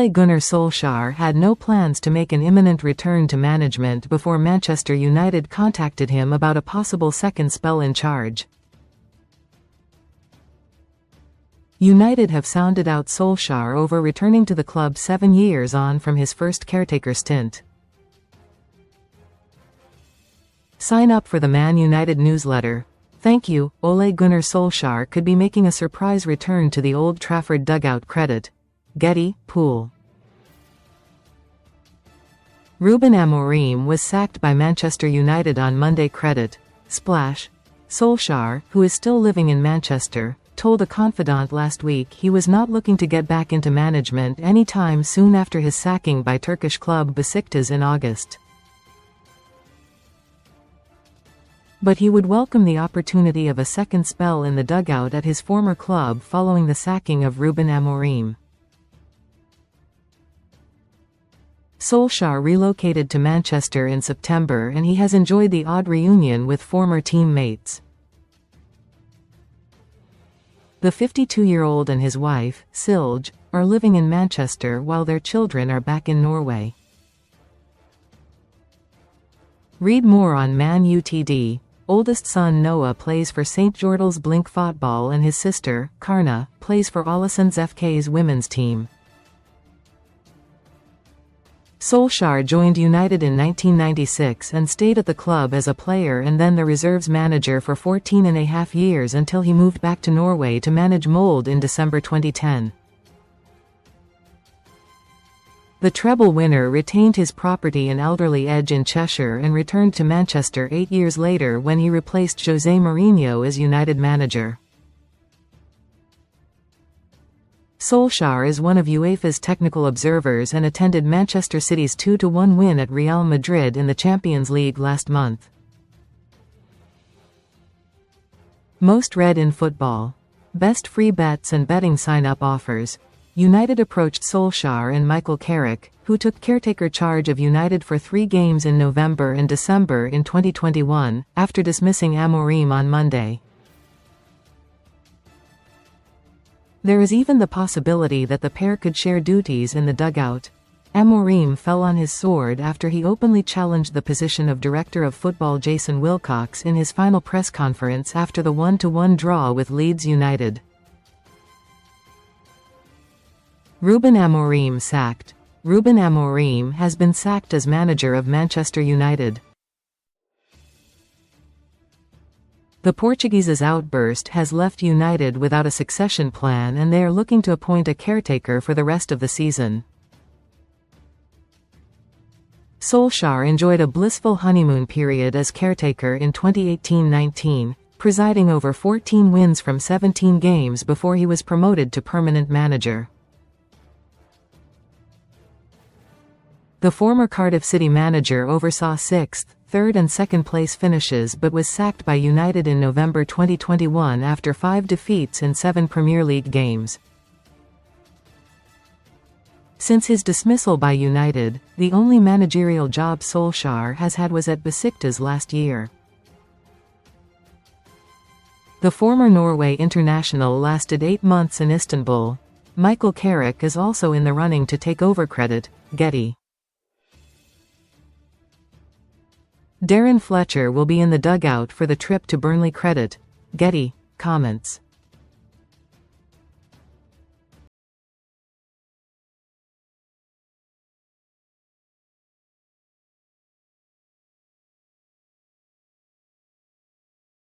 Ole Gunnar Solskjaer had no plans to make an imminent return to management before Manchester United contacted him about a possible second spell in charge. United have sounded out Solskjaer over returning to the club 7 years on from his first caretaker stint. Sign up for the Man United newsletter. Thank you. Ole Gunnar Solskjaer could be making a surprise return to the Old Trafford dugout credit. Getty, Pool. Ruben Amorim was sacked by Manchester United on MondayCredit. Splash. Solskjaer, who is still living in Manchester, told a confidant last week he was not looking to get back into management anytime soon after his sacking by Turkish club Besiktas in August. But he would welcome the opportunity of a second spell in the dugout at his former club following the sacking of Ruben Amorim. Solskjaer relocated to Manchester in September and he has enjoyed the odd reunion with former teammates. The 52-year-old and his wife, Silje, are living in Manchester while their children are back in Norway. Read more on Man Utd. Oldest son Noah plays for St Jordahl's Blink Fotball and his sister, Karna, plays for Ålesunds FK's women's team. Solskjaer joined United in 1996 and stayed at the club as a player and then the reserves manager for 14.5 years until he moved back to Norway to manage Molde in December 2010. The treble winner retained his property in Elderly Edge in Cheshire and returned to Manchester 8 years later when he replaced Jose Mourinho as United manager. Solskjaer is one of UEFA's technical observers and attended Manchester City's 2-1 win at Real Madrid in the Champions League last month. Most read in football. Best free bets and betting sign-up offers. United approached Solskjaer and Michael Carrick, who took caretaker charge of United for 3 games in November and December in 2021, after dismissing Amorim on Monday. There is even the possibility that the pair could share duties in the dugout. Amorim fell on his sword after he openly challenged the position of director of football Jason Wilcox in his final press conference after the 1-1 draw with Leeds United. Ruben Amorim sacked. Ruben Amorim has been sacked as manager of Manchester United. The Portuguese's outburst has left United without a succession plan and they are looking to appoint a caretaker for the rest of the season. Solskjaer enjoyed a blissful honeymoon period as caretaker in 2018-19, presiding over 14 wins from 17 games before he was promoted to permanent manager. The former Cardiff City manager oversaw 6th, 3rd and 2nd place finishes but was sacked by United in November 2021 after 5 defeats in 7 Premier League games. Since his dismissal by United, the only managerial job Solskjaer has had was at Besiktas last year. The former Norway international lasted 8 months in Istanbul. Michael Carrick is also in the running to take over credit. Getty. Darren Fletcher will be in the dugout for the trip to Burnley credit. Getty. Comments.